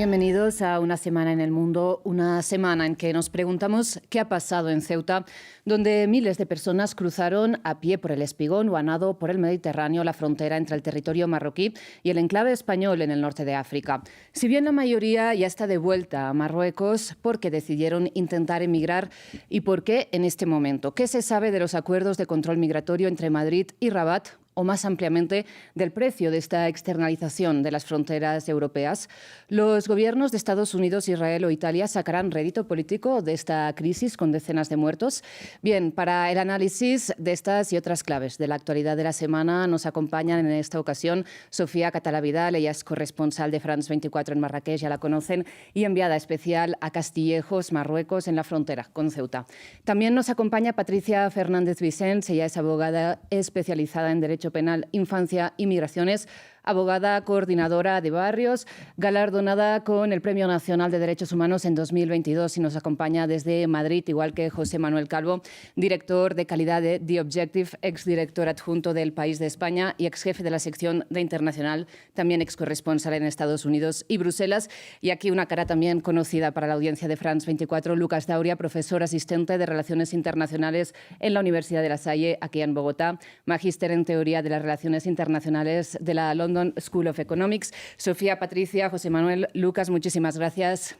Bienvenidos a Una Semana en el Mundo, una semana en que nos preguntamos qué ha pasado en Ceuta, donde miles de personas cruzaron a pie por el Espigón o a nado por el Mediterráneo la frontera entre el territorio marroquí y el enclave español en el norte de África. Si bien la mayoría ya está de vuelta a Marruecos, ¿por qué decidieron intentar emigrar y por qué en este momento? ¿Qué se sabe de los acuerdos de control migratorio entre Madrid y Rabat? O más ampliamente, del precio de esta externalización de las fronteras europeas. Los gobiernos de Estados Unidos, Israel o Italia sacarán rédito político de esta crisis con decenas de muertos. Bien, para el análisis de estas y otras claves de la actualidad de la semana nos acompañan en esta ocasión Sofía Catala-Vidal. Ella es corresponsal de France 24 en Marrakech, ya la conocen, y enviada especial a Castillejos, Marruecos, en la frontera con Ceuta. También nos acompaña Patricia Fernández Vicens. Ella es abogada especializada en Derecho Penal, Infancia y Migraciones, abogada coordinadora de barrios, galardonada con el Premio Nacional de Derechos Humanos en 2022 y nos acompaña desde Madrid, igual que José Manuel Calvo, director de calidad de The Objective, exdirector adjunto del País de España y exjefe de la sección de Internacional, también excorresponsal en Estados Unidos y Bruselas. Y aquí una cara también conocida para la audiencia de France 24, Lucas Dauria, profesor asistente de Relaciones Internacionales en la Universidad de La Salle, aquí en Bogotá, magíster en Teoría de las Relaciones Internacionales de la London School of Economics. Sofía, Patricia, José Manuel, Lucas, muchísimas gracias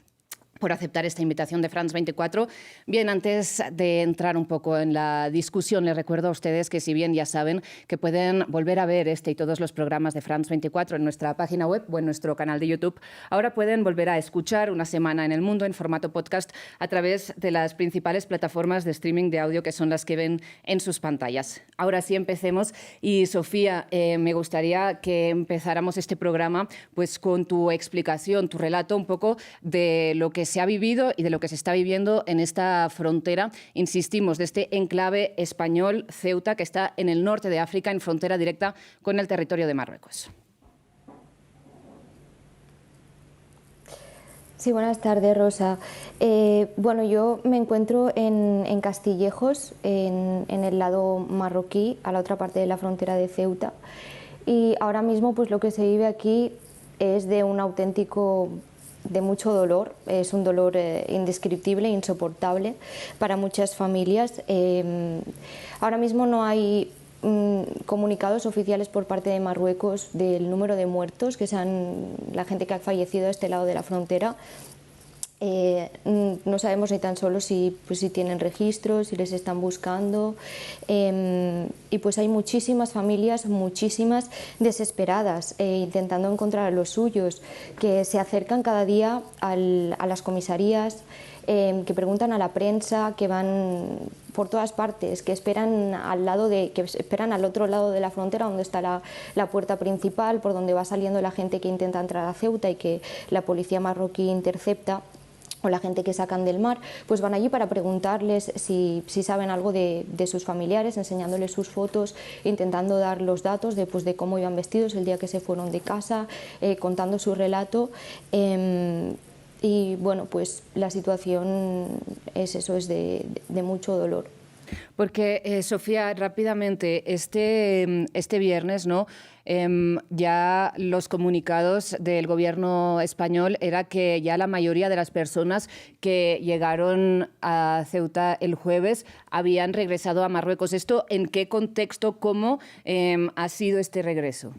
por aceptar esta invitación de France 24. Bien, antes de entrar un poco en la discusión, les recuerdo a ustedes que, si bien ya saben que pueden volver a ver este y todos los programas de France 24 en nuestra página web o en nuestro canal de YouTube, ahora pueden volver a escuchar Una Semana en el Mundo en formato podcast a través de las principales plataformas de streaming de audio que son las que ven en sus pantallas. Ahora sí, empecemos. Y Sofía, me gustaría que empezáramos este programa pues con tu explicación, tu relato un poco de lo que se ha vivido y de lo que se está viviendo en esta frontera, insistimos, de este enclave español, Ceuta, que está en el norte de África, en frontera directa con el territorio de Marruecos. Sí, buenas tardes, Rosa. Bueno, yo me encuentro en Castillejos, en el lado marroquí, a la otra parte de la frontera de Ceuta, y ahora mismo pues lo que se vive aquí es de mucho dolor, es un dolor indescriptible, insoportable para muchas familias. Ahora mismo no hay comunicados oficiales por parte de Marruecos del número de muertos, la gente que ha fallecido a este lado de la frontera. No sabemos ni tan solo si tienen registros, si les están buscando, y pues hay muchísimas familias, muchísimas desesperadas, intentando encontrar a los suyos, que se acercan cada día a las comisarías, que preguntan a la prensa, que van por todas partes, que esperan al otro lado de la frontera, donde está la puerta principal, por donde va saliendo la gente que intenta entrar a Ceuta y que la policía marroquí intercepta, o la gente que sacan del mar, pues van allí para preguntarles si saben algo de sus familiares, enseñándoles sus fotos, intentando dar los datos de cómo iban vestidos el día que se fueron de casa, contando su relato. Y bueno, pues la situación es eso, es de mucho dolor. Porque, Sofía, rápidamente, este viernes, ¿no? Ya los comunicados del gobierno español era que ya la mayoría de las personas que llegaron a Ceuta el jueves habían regresado a Marruecos. ¿Esto en qué contexto, cómo ha sido este regreso?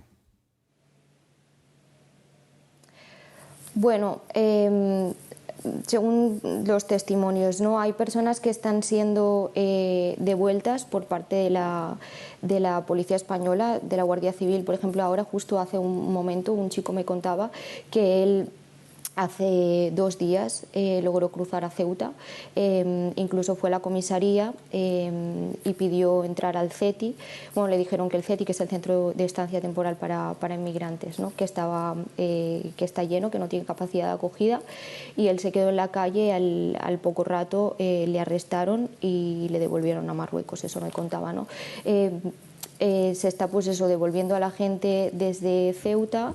Bueno, según los testimonios, ¿no? Hay personas que están siendo devueltas por parte de la policía española, de la Guardia Civil. Por ejemplo, ahora, justo hace un momento, un chico me contaba que él hace 2 días logró cruzar a Ceuta, incluso fue a la comisaría y pidió entrar al CETI. Bueno, le dijeron que el CETI, que es el Centro de Estancia Temporal para Inmigrantes, ¿no? que está lleno, que no tiene capacidad de acogida, y él se quedó en la calle. Al poco rato le arrestaron y le devolvieron a Marruecos, eso me contaba, ¿no? se está pues eso, devolviendo a la gente desde Ceuta.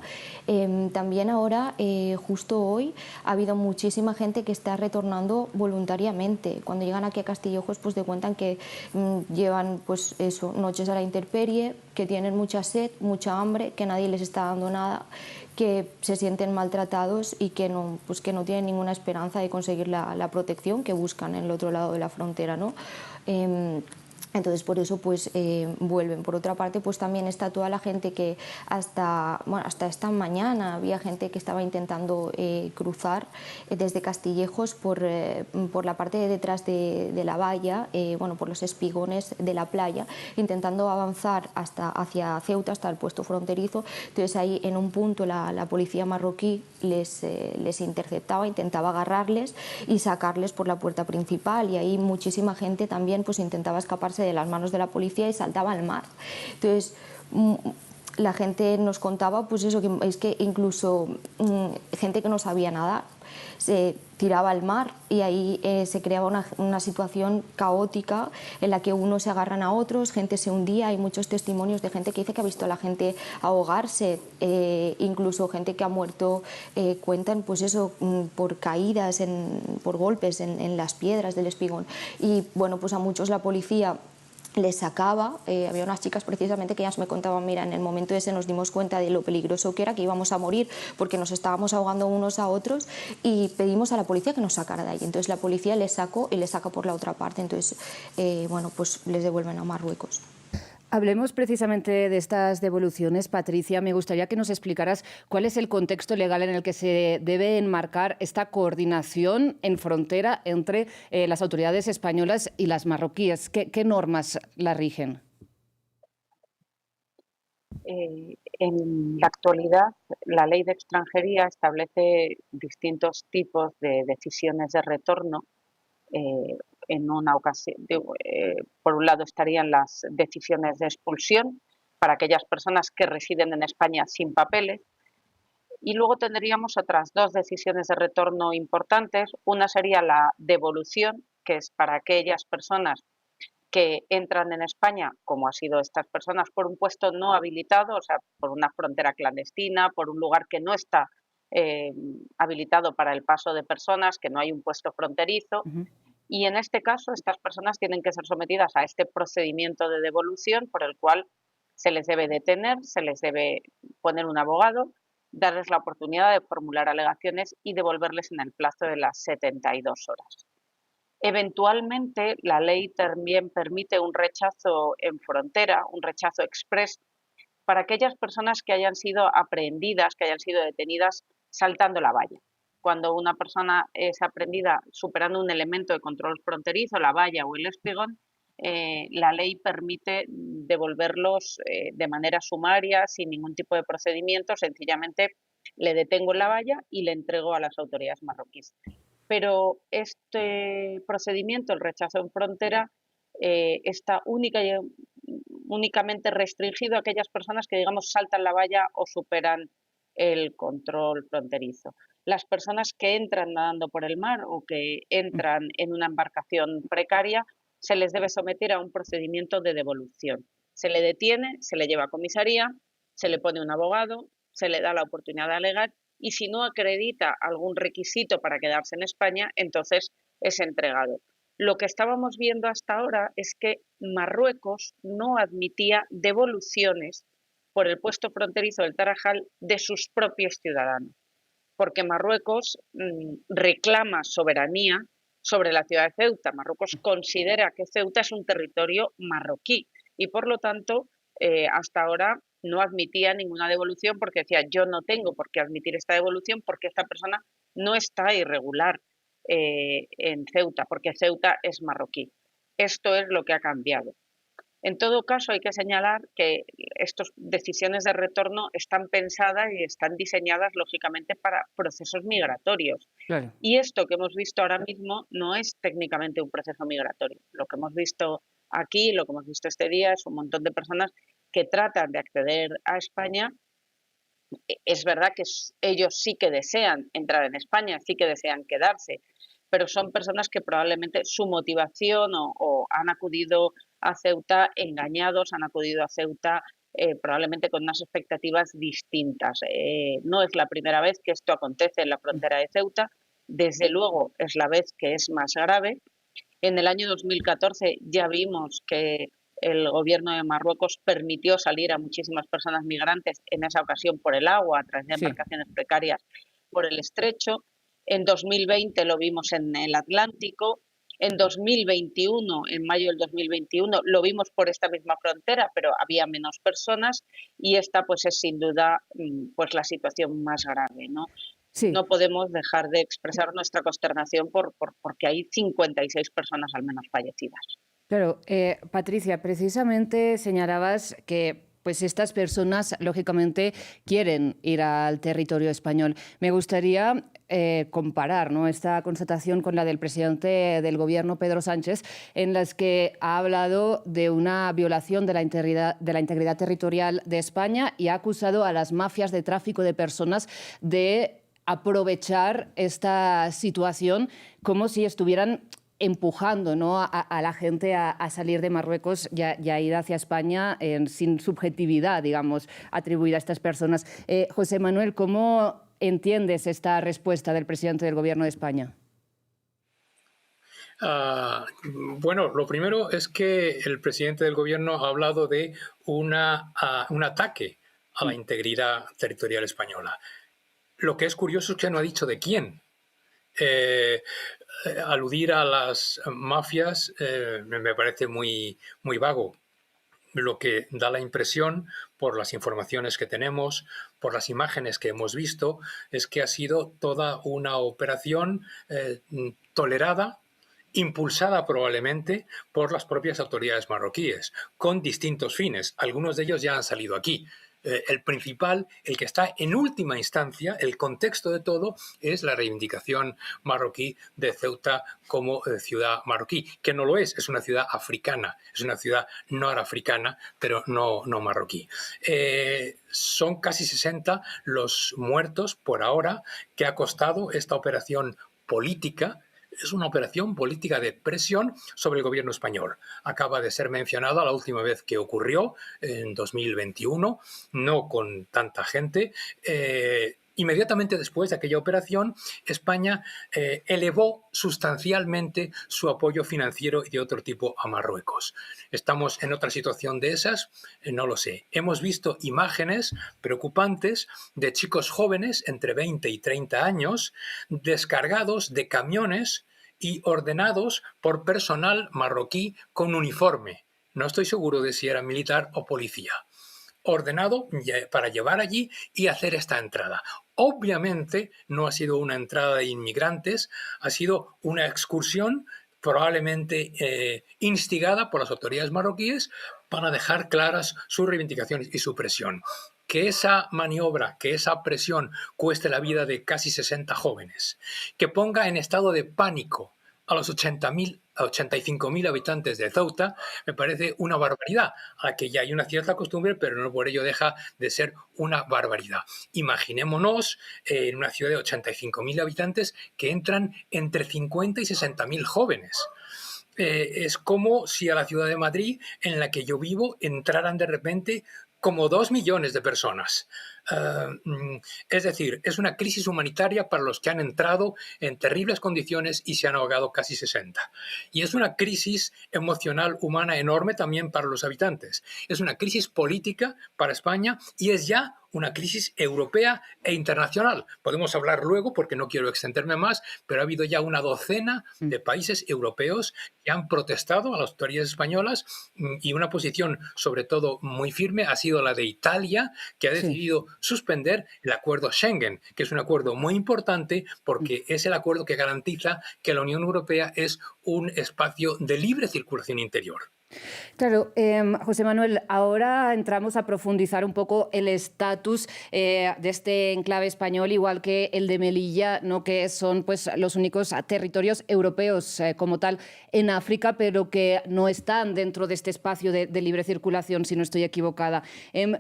También ahora, justo hoy, ha habido muchísima gente que está retornando voluntariamente. Cuando llegan aquí a Castillejos, pues te cuentan que llevan pues eso, noches a la intemperie, que tienen mucha sed, mucha hambre, que nadie les está dando nada, que se sienten maltratados y que no tienen ninguna esperanza de conseguir la protección que buscan en el otro lado de la frontera, ¿no? Entonces por eso pues vuelven. Por otra parte pues también está toda la gente que hasta esta mañana había gente que estaba intentando cruzar desde Castillejos por la parte de detrás de la valla, por los espigones de la playa, intentando avanzar hacia Ceuta, hasta el puesto fronterizo. Entonces ahí en un punto la policía marroquí les interceptaba, intentaba agarrarles y sacarles por la puerta principal, y ahí muchísima gente también pues intentaba escaparse de las manos de la policía y saltaba al mar. Entonces la gente nos contaba pues eso, que es que incluso gente que no sabía nadar se tiraba al mar, y ahí se creaba una situación caótica en la que unos se agarran a otros, gente se hundía. Hay muchos testimonios de gente que dice que ha visto a la gente ahogarse, incluso gente que ha muerto, cuentan pues eso, por caídas, por golpes en las piedras del espigón. Y bueno, pues a muchos la policía les sacaba. Había unas chicas precisamente que ellas me contaban, mira, en el momento ese nos dimos cuenta de lo peligroso que era, que íbamos a morir porque nos estábamos ahogando unos a otros, y pedimos a la policía que nos sacara de ahí. Entonces la policía les sacó y les saca por la otra parte. Entonces pues les devuelven a Marruecos. Hablemos precisamente de estas devoluciones, Patricia. Me gustaría que nos explicaras cuál es el contexto legal en el que se debe enmarcar esta coordinación en frontera entre las autoridades españolas y las marroquíes. ¿Qué normas la rigen? En la actualidad, la ley de extranjería establece distintos tipos de decisiones de retorno. En una ocasión, por un lado estarían las decisiones de expulsión para aquellas personas que residen en España sin papeles, y luego tendríamos otras dos decisiones de retorno importantes. Una sería la devolución, que es para aquellas personas que entran en España, como ha sido estas personas, por un puesto no habilitado, o sea, por una frontera clandestina, por un lugar que no está habilitado para el paso de personas, que no hay un puesto fronterizo. Ujú. Y en este caso, estas personas tienen que ser sometidas a este procedimiento de devolución, por el cual se les debe detener, se les debe poner un abogado, darles la oportunidad de formular alegaciones y devolverles en el plazo de las 72 horas. Eventualmente, la ley también permite un rechazo en frontera, un rechazo exprés, para aquellas personas que hayan sido aprehendidas, que hayan sido detenidas saltando la valla. Cuando una persona es aprehendida superando un elemento de control fronterizo, la valla o el espigón, la ley permite devolverlos de manera sumaria, sin ningún tipo de procedimiento. Sencillamente le detengo en la valla y le entrego a las autoridades marroquíes. Pero este procedimiento, el rechazo en frontera, está únicamente restringido a aquellas personas que, digamos, saltan la valla o superan el control fronterizo. Las personas que entran nadando por el mar o que entran en una embarcación precaria, se les debe someter a un procedimiento de devolución. Se le detiene, se le lleva a comisaría, se le pone un abogado, se le da la oportunidad de alegar, y si no acredita algún requisito para quedarse en España, entonces es entregado. Lo que estábamos viendo hasta ahora es que Marruecos no admitía devoluciones por el puesto fronterizo del Tarajal de sus propios ciudadanos, porque Marruecos reclama soberanía sobre la ciudad de Ceuta. Marruecos considera que Ceuta es un territorio marroquí y, por lo tanto, hasta ahora no admitía ninguna devolución, porque decía, yo no tengo por qué admitir esta devolución porque esta persona no está irregular en Ceuta, porque Ceuta es marroquí. Esto es lo que ha cambiado. En todo caso, hay que señalar que estas decisiones de retorno están pensadas y están diseñadas, lógicamente, para procesos migratorios. Claro. Y esto que hemos visto ahora mismo no es técnicamente un proceso migratorio. Lo que hemos visto aquí, lo que hemos visto este día, es un montón de personas que tratan de acceder a España. Es verdad que ellos sí que desean entrar en España, sí que desean quedarse, pero son personas que probablemente su motivación o han acudido a Ceuta engañados, han acudido a Ceuta probablemente con unas expectativas distintas. No es la primera vez que esto acontece en la frontera de Ceuta, desde luego es la vez que es más grave. En el año 2014 ya vimos que el gobierno de Marruecos permitió salir a muchísimas personas migrantes, en esa ocasión por el agua, a través de Sí. embarcaciones precarias por el estrecho. En 2020 lo vimos en el Atlántico. En 2021, en mayo del 2021, lo vimos por esta misma frontera, pero había menos personas, y esta pues es sin duda pues la situación más grave, ¿no? Sí. No podemos dejar de expresar nuestra consternación porque hay 56 personas al menos fallecidas. Claro, Patricia, precisamente señalabas que pues estas personas, lógicamente, quieren ir al territorio español. Me gustaría comparar, ¿no?, esta constatación con la del presidente del Gobierno, Pedro Sánchez, en las que ha hablado de una violación de la integridad territorial de España y ha acusado a las mafias de tráfico de personas de aprovechar esta situación como si estuvieran empujando, ¿no?, a la gente a salir de Marruecos y a ir hacia España sin subjetividad, digamos, atribuida a estas personas. José Manuel, ¿cómo entiendes esta respuesta del presidente del Gobierno de España? Bueno, lo primero es que el presidente del Gobierno ha hablado de un ataque a la integridad territorial española. Lo que es curioso es que no ha dicho de quién. Aludir a las mafias me parece muy vago. Lo que da la impresión, por las informaciones que tenemos, por las imágenes que hemos visto, es que ha sido toda una operación tolerada, impulsada probablemente por las propias autoridades marroquíes, con distintos fines. Algunos de ellos ya han salido aquí. El principal, el que está en última instancia, el contexto de todo, es la reivindicación marroquí de Ceuta como ciudad marroquí, que no lo es una ciudad africana, es una ciudad norafricana, pero no marroquí. Son casi 60 los muertos por ahora que ha costado esta operación política. Es una operación política de presión sobre el gobierno español. Acaba de ser mencionada la última vez que ocurrió, en 2021, no con tanta gente. Inmediatamente después de aquella operación, España elevó sustancialmente su apoyo financiero y de otro tipo a Marruecos. ¿Estamos en otra situación de esas? No lo sé. Hemos visto imágenes preocupantes de chicos jóvenes entre 20 y 30 años descargados de camiones y ordenados por personal marroquí con uniforme. No estoy seguro de si era militar o policía. Ordenado para llevar allí y hacer esta entrada. Obviamente no ha sido una entrada de inmigrantes, ha sido una excursión probablemente instigada por las autoridades marroquíes para dejar claras sus reivindicaciones y su presión. Que esa maniobra, que esa presión cueste la vida de casi 60 jóvenes, que ponga en estado de pánico a los 85.000 habitantes de Ceuta, me parece una barbaridad, a la que ya hay una cierta costumbre, pero no por ello deja de ser una barbaridad. Imaginémonos en una ciudad de 85.000 habitantes que entran entre 50 y 60.000 jóvenes. Es como si a la ciudad de Madrid, en la que yo vivo, entraran de repente como 2 millones de personas. Es decir, es una crisis humanitaria para los que han entrado en terribles condiciones y se han ahogado casi 60. Y es una crisis emocional humana enorme también para los habitantes. Es una crisis política para España y es ya una crisis europea e internacional. Podemos hablar luego, porque no quiero extenderme más, pero ha habido ya una docena de países europeos que han protestado a las autoridades españolas, y una posición sobre todo muy firme ha sido la de Italia, que ha decidido suspender el acuerdo Schengen, que es un acuerdo muy importante porque es el acuerdo que garantiza que la Unión Europea es un espacio de libre circulación interior. Claro, José Manuel, ahora entramos a profundizar un poco el estatus de este enclave español, igual que el de Melilla, ¿no?, que son pues los únicos territorios europeos como tal en África, pero que no están dentro de este espacio de libre circulación, si no estoy equivocada.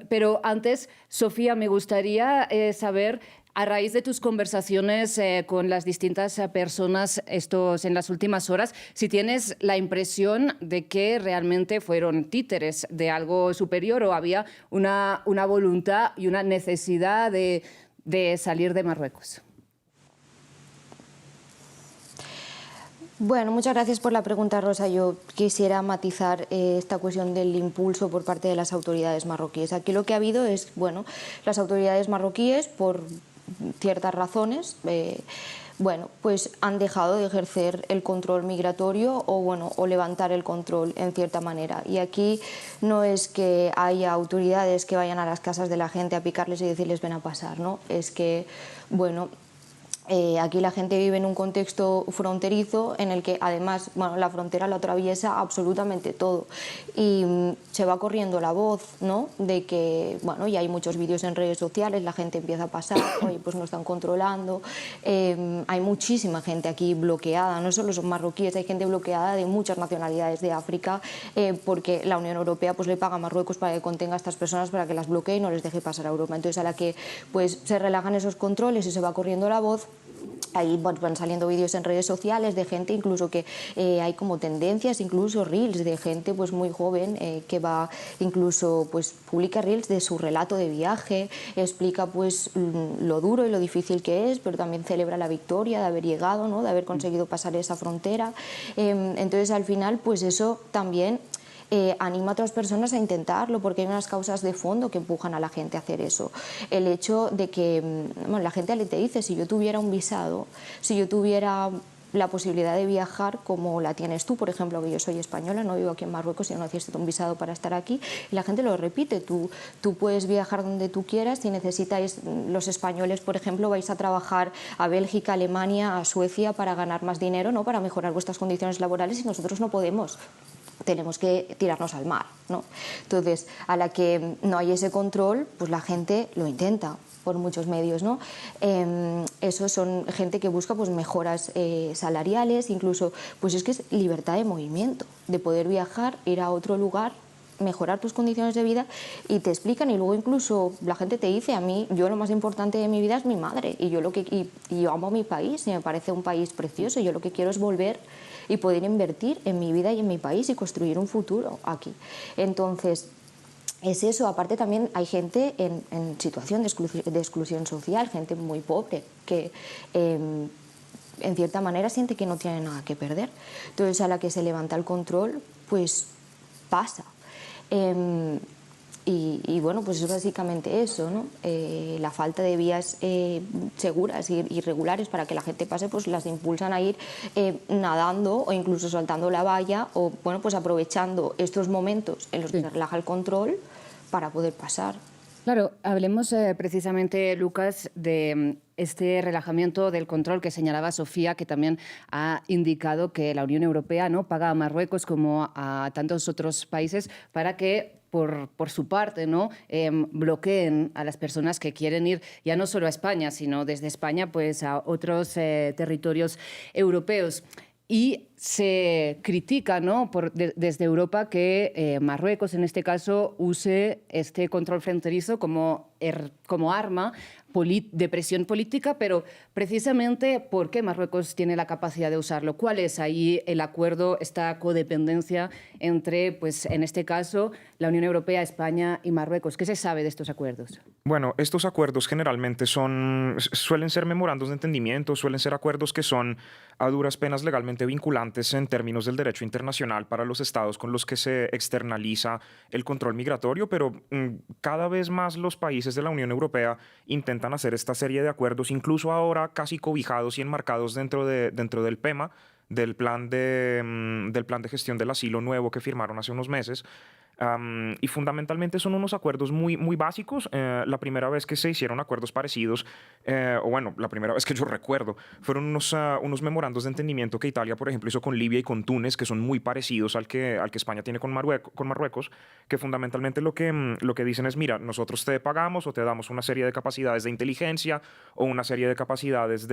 Pero antes, Sofía, me gustaría saber A raíz de tus conversaciones con las distintas personas en las últimas horas, si tienes la impresión de que realmente fueron títeres de algo superior o había una voluntad y una necesidad de salir de Marruecos. Bueno, muchas gracias por la pregunta, Rosa. Yo quisiera matizar esta cuestión del impulso por parte de las autoridades marroquíes. Aquí lo que ha habido es, bueno, las autoridades marroquíes, por ciertas razones, pues han dejado de ejercer el control migratorio o levantar el control en cierta manera. Y aquí no es que haya autoridades que vayan a las casas de la gente a picarles y decirles ven a pasar, ¿no? Es que, aquí la gente vive en un contexto fronterizo en el que además la frontera la atraviesa absolutamente todo y se va corriendo la voz, ¿no? De que, y hay muchos vídeos en redes sociales, la gente empieza a pasar, oye, pues no están controlando, hay muchísima gente aquí bloqueada, no solo son marroquíes, hay gente bloqueada de muchas nacionalidades de África porque la Unión Europea pues le paga a Marruecos para que contenga a estas personas, para que las bloquee y no les deje pasar a Europa. Entonces a la que pues se relajan esos controles y se va corriendo la voz, ahí van saliendo vídeos en redes sociales de gente incluso que hay como tendencias, incluso reels de gente pues muy joven que va incluso pues publica reels de su relato de viaje, explica pues lo duro y lo difícil que es, pero también celebra la victoria de haber llegado, ¿no? De haber conseguido pasar esa frontera. Entonces al final pues eso también anima a otras personas a intentarlo, porque hay unas causas de fondo que empujan a la gente a hacer eso. El hecho de que la gente le te dice, si yo tuviera un visado, si yo tuviera la posibilidad de viajar como la tienes tú, por ejemplo, que yo soy española, no vivo aquí en Marruecos y no necesito un visado para estar aquí, y la gente lo repite, tú puedes viajar donde tú quieras, si necesitáis, los españoles, por ejemplo, vais a trabajar a Bélgica, Alemania, a Suecia para ganar más dinero, ¿no? Para mejorar vuestras condiciones laborales y nosotros no podemos. Tenemos que tirarnos al mar, ¿no? Entonces, a la que no hay ese control, pues la gente lo intenta por muchos medios, ¿no? Eso son gente que busca pues mejoras salariales, incluso, pues es que es libertad de movimiento, de poder viajar, ir a otro lugar, mejorar tus condiciones de vida, y te explican, y luego incluso la gente te dice, a mí, yo lo más importante de mi vida es mi madre, y yo amo mi país, y me parece un país precioso, y yo lo que quiero es volver y poder invertir en mi vida y en mi país y construir un futuro aquí. Entonces, es eso. Aparte también hay gente en situación de exclusión social, gente muy pobre, que en cierta manera siente que no tiene nada que perder. Entonces a la que se levanta el control, pues pasa. Y pues es básicamente eso, ¿no? La falta de vías seguras y regulares para que la gente pase, pues las impulsan a ir nadando o incluso saltando la valla o pues aprovechando estos momentos en los que se relaja el control para poder pasar. Claro, hablemos precisamente, Lucas, de este relajamiento del control que señalaba Sofía, que también ha indicado que la Unión Europea no paga a Marruecos como a tantos otros países para que por su parte, ¿no? Bloqueen a las personas que quieren ir ya no solo a España, sino desde España pues a otros territorios europeos. Y se critica, ¿no? Desde Europa que Marruecos, en este caso, use este control fronterizo como arma de presión política, pero precisamente ¿por qué Marruecos tiene la capacidad de usarlo? ¿Cuál es ahí el acuerdo, esta codependencia entre, pues en este caso, la Unión Europea, España y Marruecos? ¿Qué se sabe de estos acuerdos? Bueno, estos acuerdos generalmente suelen ser memorandos de entendimiento, suelen ser acuerdos que son a duras penas legalmente vinculantes en términos del derecho internacional para los estados con los que se externaliza el control migratorio, pero cada vez más los países de la Unión Europea intentan hacer esta serie de acuerdos, incluso ahora casi cobijados y enmarcados dentro del PEMA, del plan de gestión del asilo nuevo que firmaron hace unos meses. Y fundamentalmente son unos acuerdos muy, muy básicos. La primera vez que se hicieron acuerdos parecidos, la primera vez que yo recuerdo, fueron unos memorandos de entendimiento que Italia, por ejemplo, hizo con Libia y con Túnez, que son muy parecidos al que España tiene con Marruecos, que fundamentalmente lo que dicen es, mira, nosotros te pagamos o te damos una serie de capacidades de inteligencia o una serie de capacidades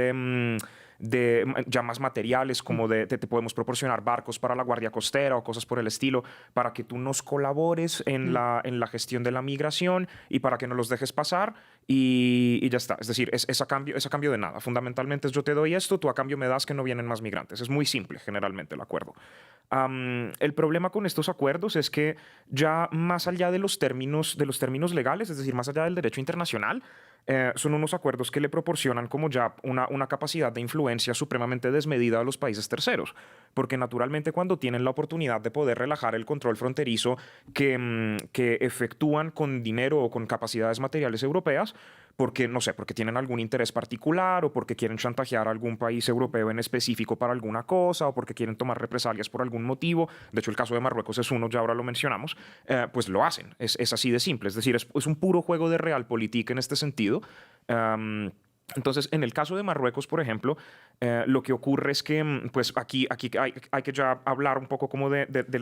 ya más materiales, como te podemos proporcionar barcos para la Guardia Costera o cosas por el estilo, para que tú nos colabores en la gestión de la migración y para que nos los dejes pasar y ya está. Es decir, es a cambio de nada. Fundamentalmente es yo te doy esto, tú a cambio me das que no vienen más migrantes. Es muy simple generalmente el acuerdo. El problema con estos acuerdos es que ya más allá de los términos legales, es decir, más allá del derecho internacional, son unos acuerdos que le proporcionan como ya una capacidad de influencia supremamente desmedida a los países terceros, porque naturalmente cuando tienen la oportunidad de poder relajar el control fronterizo que efectúan con dinero o con capacidades materiales europeas, porque, no sé, porque tienen algún interés particular o porque quieren chantajear a algún país europeo en específico para alguna cosa o porque quieren tomar represalias por algún motivo. De hecho, el caso de Marruecos es uno, ya ahora lo mencionamos, pues lo hacen. Es así de simple. Es decir, es un puro juego de realpolitik en este sentido. Entonces, en el caso de Marruecos, por ejemplo, lo que ocurre es que pues aquí hay que ya hablar un poco como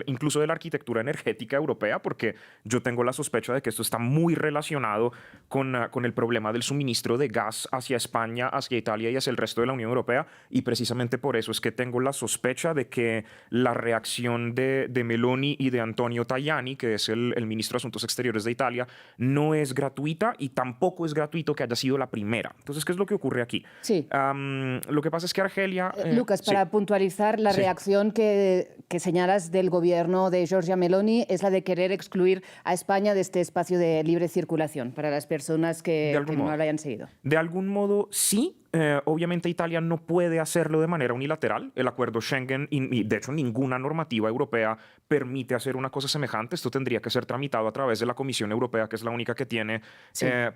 incluso de la arquitectura energética europea, porque yo tengo la sospecha de que esto está muy relacionado con el problema del suministro de gas hacia España, hacia Italia y hacia el resto de la Unión Europea, y precisamente por eso es que tengo la sospecha de que la reacción de Meloni y de Antonio Tajani, que es el ministro de Asuntos Exteriores de Italia, no es gratuita y tampoco es gratuito que haya sido la primera. Entonces, ¿qué es lo que ocurre aquí? Sí. Lo que pasa es que Argelia... Lucas, para puntualizar, la reacción que señalas del gobierno de Giorgia Meloni es la de querer excluir a España de este espacio de libre circulación, para las personas que no lo hayan seguido. De algún modo, sí. Obviamente Italia no puede hacerlo de manera unilateral. El acuerdo Schengen y de hecho ninguna normativa europea permite hacer una cosa semejante. Esto tendría que ser tramitado a través de la Comisión Europea, que es la única que tiene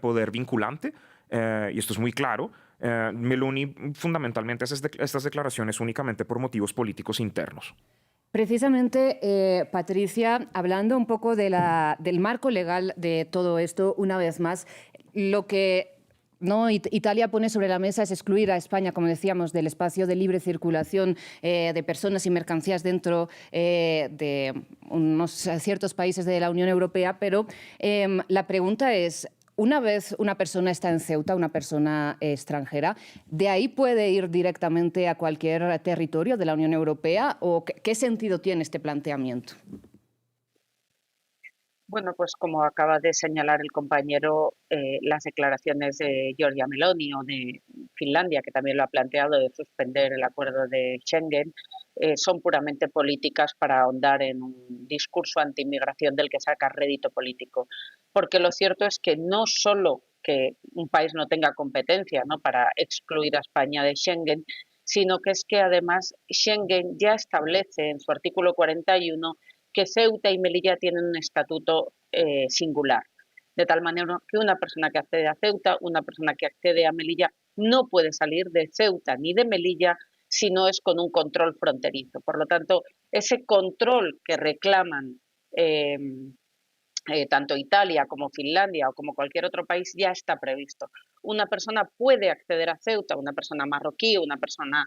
poder vinculante. Y esto es muy claro. Meloni fundamentalmente hace estas declaraciones únicamente por motivos políticos internos. Precisamente, Patricia, hablando un poco del marco legal de todo esto, una vez más, lo que Italia pone sobre la mesa es excluir a España, como decíamos, del espacio de libre circulación de personas y mercancías dentro de unos ciertos países de la Unión Europea, pero la pregunta es, una vez una persona está en Ceuta, una persona extranjera, ¿de ahí puede ir directamente a cualquier territorio de la Unión Europea o qué sentido tiene este planteamiento? Bueno, pues como acaba de señalar el compañero, las declaraciones de Giorgia Meloni o de Finlandia, que también lo ha planteado, de suspender el acuerdo de Schengen, son puramente políticas para ahondar en un discurso anti-inmigración del que saca rédito político. Porque lo cierto es que no solo que un país no tenga competencia, ¿no?, para excluir a España de Schengen, sino que es que además Schengen ya establece en su artículo 41 que Ceuta y Melilla tienen un estatuto singular, de tal manera que una persona que accede a Ceuta, una persona que accede a Melilla, no puede salir de Ceuta ni de Melilla si no es con un control fronterizo. Por lo tanto, ese control que reclaman tanto Italia como Finlandia o como cualquier otro país ya está previsto. Una persona puede acceder a Ceuta, una persona marroquí o una persona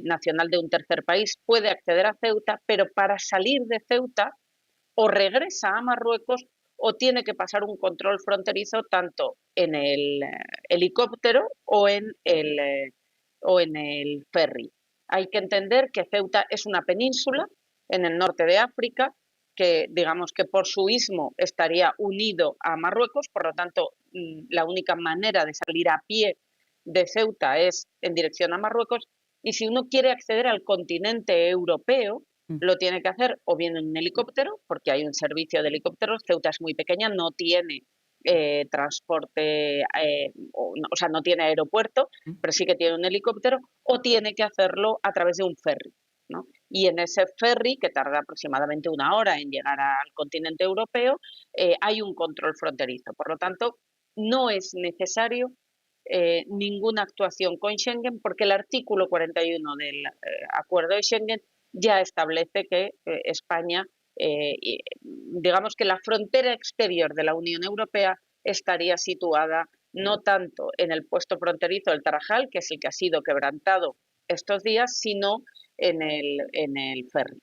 nacional de un tercer país puede acceder a Ceuta, pero para salir de Ceuta o regresa a Marruecos o tiene que pasar un control fronterizo tanto en el helicóptero o en el ferry. Hay que entender que Ceuta es una península en el norte de África, que digamos que por su istmo estaría unido a Marruecos, por lo tanto la única manera de salir a pie de Ceuta es en dirección a Marruecos, y si uno quiere acceder al continente europeo, lo tiene que hacer o bien en un helicóptero, porque hay un servicio de helicópteros. Ceuta es muy pequeña, no tiene transporte, o sea, no tiene aeropuerto, pero sí que tiene un helicóptero, o tiene que hacerlo a través de un ferry, ¿no? Y en ese ferry, que tarda aproximadamente 1 hora en llegar al continente europeo, hay un control fronterizo. Por lo tanto, no es necesario ninguna actuación con Schengen, porque el artículo 41 del acuerdo de Schengen ya establece que España, digamos que la frontera exterior de la Unión Europea estaría situada no tanto en el puesto fronterizo del Tarajal, que es el que ha sido quebrantado estos días, sino en el ferry.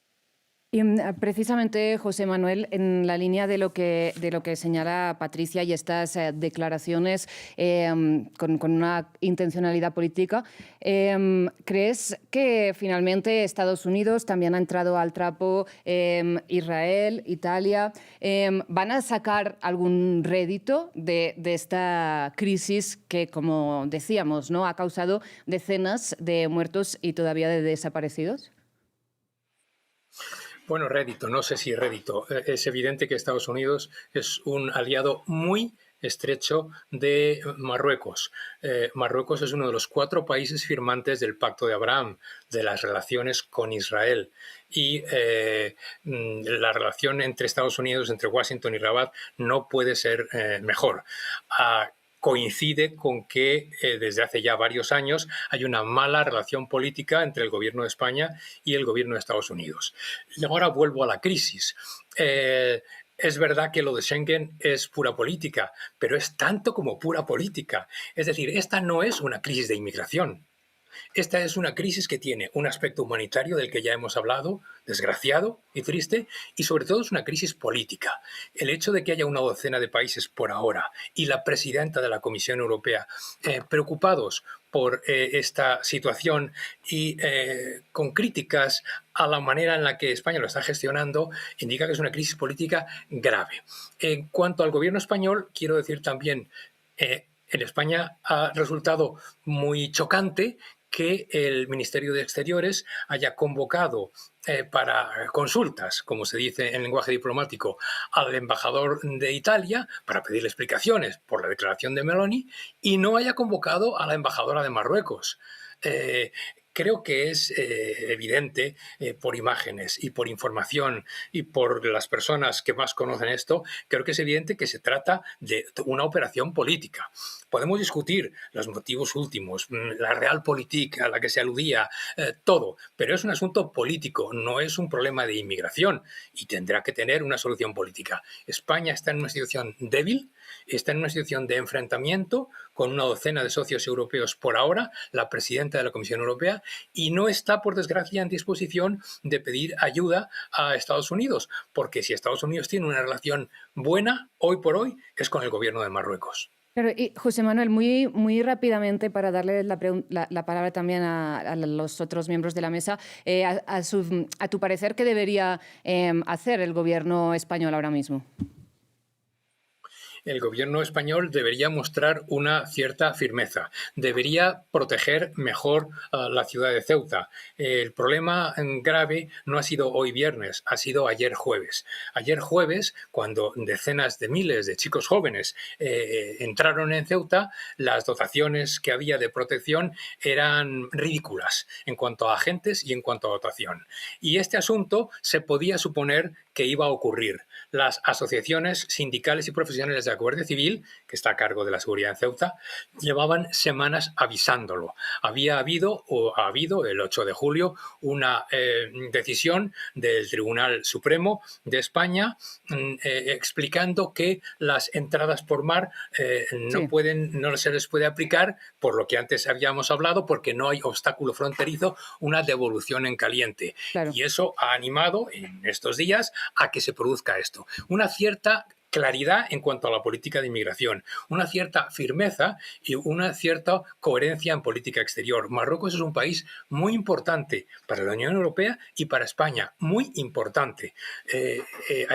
Y precisamente, José Manuel, en la línea de lo que señala Patricia y estas declaraciones con una intencionalidad política, ¿crees que finalmente Estados Unidos también ha entrado al trapo, Israel, Italia, van a sacar algún rédito de esta crisis que, como decíamos, ¿no?, ha causado decenas de muertos y todavía de desaparecidos? Bueno, rédito, no sé si rédito. Es evidente que Estados Unidos es un aliado muy estrecho de Marruecos. Marruecos es uno de los 4 países firmantes del Pacto de Abraham, de las relaciones con Israel. Y la relación entre Estados Unidos, entre Washington y Rabat, no puede ser mejor. Coincide con que desde hace ya varios años hay una mala relación política entre el gobierno de España y el gobierno de Estados Unidos. Y ahora vuelvo a la crisis. Es verdad que lo de Schengen es pura política, pero es tanto como pura política. Es decir, esta no es una crisis de inmigración. Esta es una crisis que tiene un aspecto humanitario del que ya hemos hablado, desgraciado y triste, y sobre todo es una crisis política. El hecho de que haya una docena de países por ahora y la presidenta de la Comisión Europea preocupados por esta situación y con críticas a la manera en la que España lo está gestionando, indica que es una crisis política grave. En cuanto al gobierno español, quiero decir también en España ha resultado muy chocante que el Ministerio de Exteriores haya convocado para consultas, como se dice en lenguaje diplomático, al embajador de Italia para pedirle explicaciones por la declaración de Meloni y no haya convocado a la embajadora de Marruecos. Creo que es evidente por imágenes y por información y por las personas que más conocen esto, creo que es evidente que se trata de una operación política. Podemos discutir los motivos últimos, la realpolitik a la que se aludía, todo, pero es un asunto político, no es un problema de inmigración y tendrá que tener una solución política. España está en una situación débil, está en una situación de enfrentamiento con una docena de socios europeos por ahora, la presidenta de la Comisión Europea, y no está, por desgracia, en disposición de pedir ayuda a Estados Unidos, porque si Estados Unidos tiene una relación buena, hoy por hoy, es con el gobierno de Marruecos. Pero, y José Manuel, muy rápidamente, para darle la palabra también a los otros miembros de la mesa, a tu parecer, ¿qué debería hacer el gobierno español ahora mismo? El gobierno español debería mostrar una cierta firmeza, debería proteger mejor la ciudad de Ceuta. El problema grave no ha sido hoy viernes, ha sido ayer jueves. Ayer jueves, cuando decenas de miles de chicos jóvenes entraron en Ceuta, las dotaciones que había de protección eran ridículas en cuanto a agentes y en cuanto a dotación. Y este asunto se podía suponer que iba a ocurrir. Las asociaciones sindicales y profesionales de la Guardia Civil, que está a cargo de la seguridad en Ceuta, llevaban semanas avisándolo. Había habido el 8 de julio una decisión del Tribunal Supremo de España explicando que las entradas por mar no se les puede aplicar, por lo que antes habíamos hablado, porque no hay obstáculo fronterizo, una devolución en caliente. Claro. Y eso ha animado en estos días a que se produzca esto. Una cierta claridad en cuanto a la política de inmigración, una cierta firmeza y una cierta coherencia en política exterior. Marruecos es un país muy importante para la Unión Europea y para España, muy importante.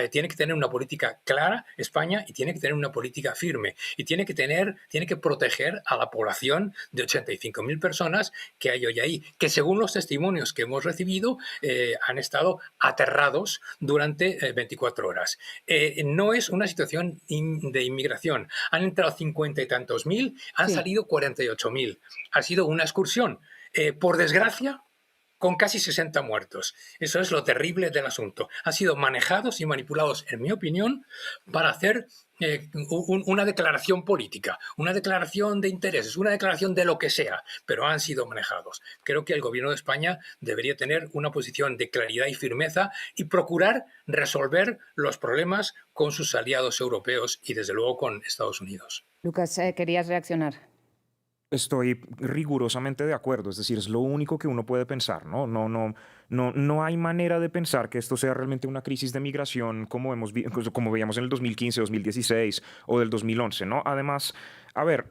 Tiene que tener una política clara España y tiene que tener una política firme y tiene que proteger a la población de 85.000 personas que hay hoy ahí, que según los testimonios que hemos recibido han estado aterrados durante 24 horas. No es una situación de inmigración. Han entrado 50 y tantos mil, han salido 48.000. Ha sido una excursión. Por desgracia, con casi 60 muertos. Eso es lo terrible del asunto. Han sido manejados y manipulados, en mi opinión, para hacer una declaración política, una declaración de intereses, una declaración de lo que sea, pero han sido manejados. Creo que el gobierno de España debería tener una posición de claridad y firmeza y procurar resolver los problemas con sus aliados europeos y, desde luego, con Estados Unidos. Lucas, querías reaccionar. Estoy rigurosamente de acuerdo, es decir, es lo único que uno puede pensar, ¿no? No hay manera de pensar que esto sea realmente una crisis de migración como veíamos en el 2015, 2016 o del 2011, ¿no? Además, a ver,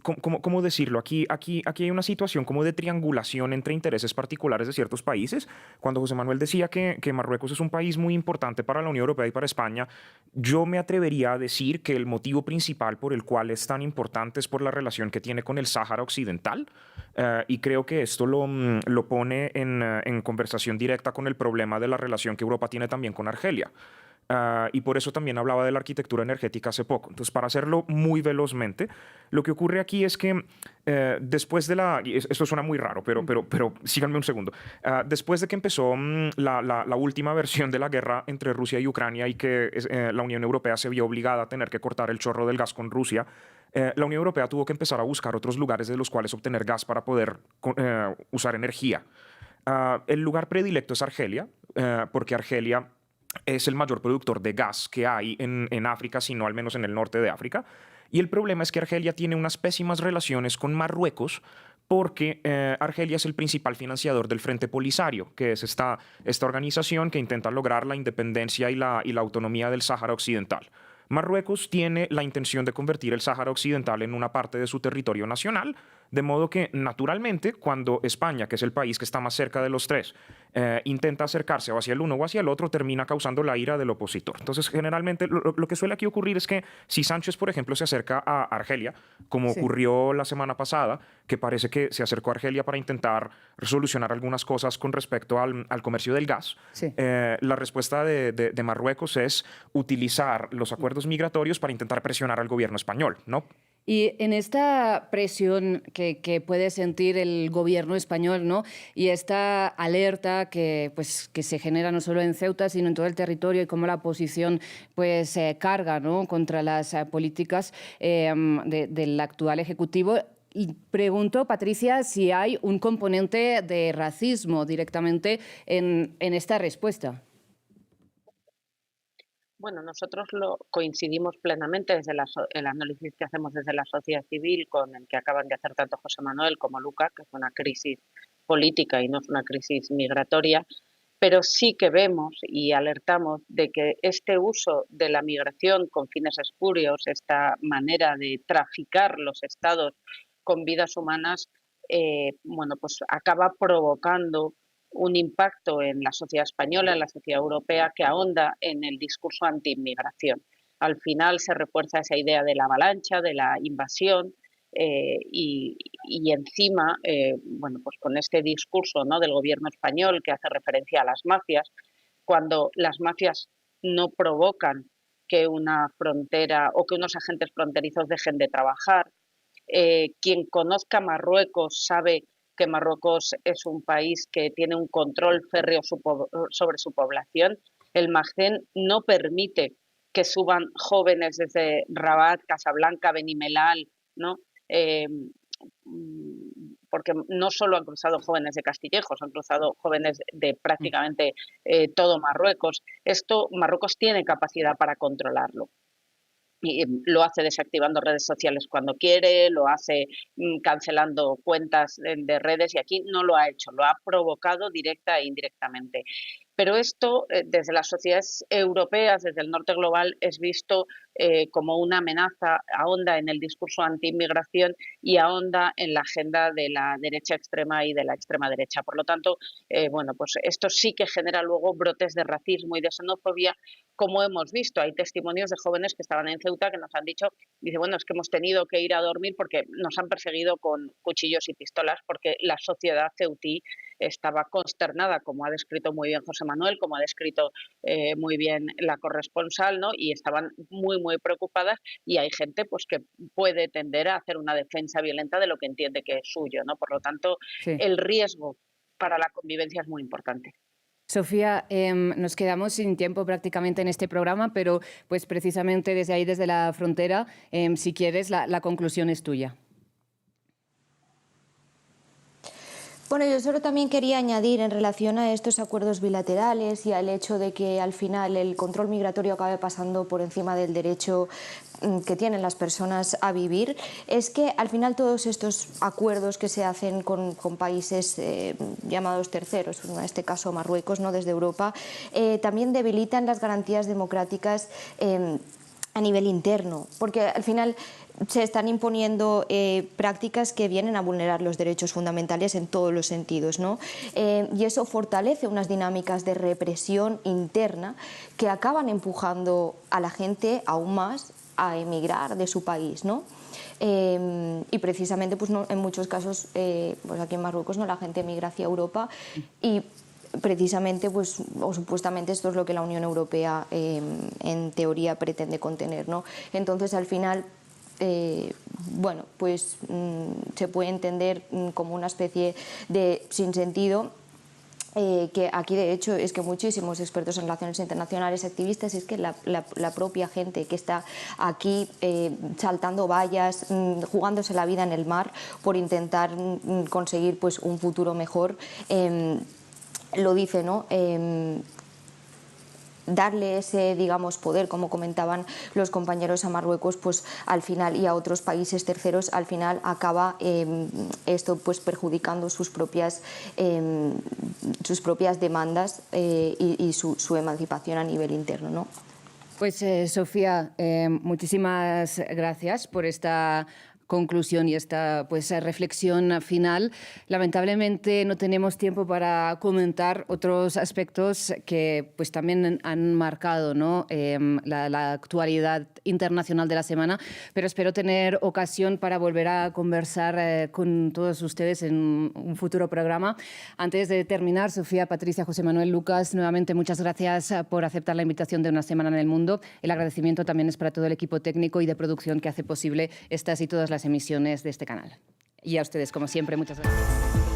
¿cómo decirlo? Aquí hay una situación como de triangulación entre intereses particulares de ciertos países. Cuando José Manuel decía que Marruecos es un país muy importante para la Unión Europea y para España, yo me atrevería a decir que el motivo principal por el cual es tan importante es por la relación que tiene con el Sáhara Occidental. Y creo que esto lo pone en conversación directa con el problema de la relación que Europa tiene también con Argelia. Y por eso también hablaba de la arquitectura energética hace poco. Entonces, para hacerlo muy velozmente, lo que ocurre aquí es que después de esto suena muy raro, pero síganme un segundo. Después de que empezó la última versión de la guerra entre Rusia y Ucrania y que la Unión Europea se vio obligada a tener que cortar el chorro del gas con Rusia, la Unión Europea tuvo que empezar a buscar otros lugares de los cuales obtener gas para poder usar energía. El lugar predilecto es Argelia, porque Argelia es el mayor productor de gas que hay en África, sino al menos en el norte de África. Y el problema es que Argelia tiene unas pésimas relaciones con Marruecos porque Argelia es el principal financiador del Frente Polisario, que es esta organización que intenta lograr la independencia y la autonomía del Sáhara Occidental. Marruecos tiene la intención de convertir el Sáhara Occidental en una parte de su territorio nacional, de modo que, naturalmente, cuando España, que es el país que está más cerca de los tres, intenta acercarse o hacia el uno o hacia el otro, termina causando la ira del opositor. Entonces, generalmente, lo que suele aquí ocurrir es que si Sánchez, por ejemplo, se acerca a Argelia, como Sí. ocurrió la semana pasada, que parece que se acercó a Argelia para intentar solucionar algunas cosas con respecto al comercio del gas, Sí. la respuesta de Marruecos es utilizar los acuerdos migratorios para intentar presionar al gobierno español, ¿no? Y en esta presión que puede sentir el gobierno español, ¿no? Y esta alerta que se genera no solo en Ceuta, sino en todo el territorio, y cómo la oposición pues, carga, ¿no?, contra las políticas del actual Ejecutivo. Y pregunto, Patricia, si hay un componente de racismo directamente en esta respuesta. Bueno, nosotros coincidimos plenamente desde el análisis que hacemos desde la sociedad civil con el que acaban de hacer tanto José Manuel como Luca, que es una crisis política y no es una crisis migratoria, pero sí que vemos y alertamos de que este uso de la migración con fines espurios, esta manera de traficar los estados con vidas humanas, bueno, pues acaba provocando un impacto en la sociedad española, en la sociedad europea, que ahonda en el discurso anti-inmigración. Al final se refuerza esa idea de la avalancha, de la invasión, y encima, bueno, pues con este discurso, ¿no?, del gobierno español que hace referencia a las mafias, cuando las mafias no provocan que una frontera o que unos agentes fronterizos dejen de trabajar. Quien conozca Marruecos sabe que Marruecos es un país que tiene un control férreo sobre su población. El Magreb no permite que suban jóvenes desde Rabat, Casablanca, Benimelal, ¿no? Porque no solo han cruzado jóvenes de Castillejos, han cruzado jóvenes de prácticamente todo Marruecos. Esto Marruecos tiene capacidad para controlarlo. Y lo hace desactivando redes sociales cuando quiere, lo hace cancelando cuentas de redes, y aquí no lo ha hecho, lo ha provocado directa e indirectamente. Pero esto, desde las sociedades europeas, desde el norte global, es visto como una amenaza, ahonda en el discurso anti-inmigración y ahonda en la agenda de la derecha extrema y de la extrema derecha. Por lo tanto, bueno, pues esto sí que genera luego brotes de racismo y de xenofobia, como hemos visto. Hay testimonios de jóvenes que estaban en Ceuta que nos han dicho, dice, bueno, es que hemos tenido que ir a dormir porque nos han perseguido con cuchillos y pistolas, porque la sociedad ceutí estaba consternada, como ha descrito muy bien José Manuel, como ha descrito muy bien la corresponsal, ¿no? Y estaban muy, muy preocupadas, y hay gente pues que puede tender a hacer una defensa violenta de lo que entiende que es suyo, ¿no? Por lo tanto, Sí. el riesgo para la convivencia es muy importante. Sofía, nos quedamos sin tiempo prácticamente en este programa, pero pues precisamente desde ahí, desde la frontera, si quieres, la conclusión es tuya. Bueno, yo solo también quería añadir en relación a estos acuerdos bilaterales y al hecho de que al final el control migratorio acabe pasando por encima del derecho que tienen las personas a vivir, es que al final todos estos acuerdos que se hacen con países llamados terceros, en este caso Marruecos, ¿no?, desde Europa, también debilitan las garantías democráticas a nivel interno, porque al final se están imponiendo prácticas que vienen a vulnerar los derechos fundamentales en todos los sentidos, ¿no? Y eso fortalece unas dinámicas de represión interna que acaban empujando a la gente aún más a emigrar de su país, ¿no? Y precisamente pues no, en muchos casos pues aquí en Marruecos no, la gente emigra hacia Europa y precisamente pues o supuestamente esto es lo que la Unión Europea en teoría pretende contener, ¿no? Entonces al final bueno, pues se puede entender como una especie de sinsentido. Que aquí de hecho es que muchísimos expertos en relaciones internacionales, activistas, es que la propia gente que está aquí saltando vallas, jugándose la vida en el mar por intentar conseguir pues un futuro mejor, lo dice, ¿no? Darle ese, digamos, poder, como comentaban los compañeros, a Marruecos, pues al final, y a otros países terceros, al final acaba esto pues perjudicando sus propias demandas y su emancipación a nivel interno, ¿no? Pues Sofía, muchísimas gracias por esta conclusión y esta pues reflexión final. Lamentablemente no tenemos tiempo para comentar otros aspectos que pues también han marcado, ¿no?, la actualidad internacional de la semana, pero espero tener ocasión para volver a conversar con todos ustedes en un futuro programa. Antes de terminar, Sofía, Patricia, José Manuel, Lucas, nuevamente muchas gracias por aceptar la invitación de Una Semana en el Mundo. El agradecimiento también es para todo el equipo técnico y de producción que hace posible estas y todas las emisiones de este canal. Y a ustedes, como siempre, muchas gracias.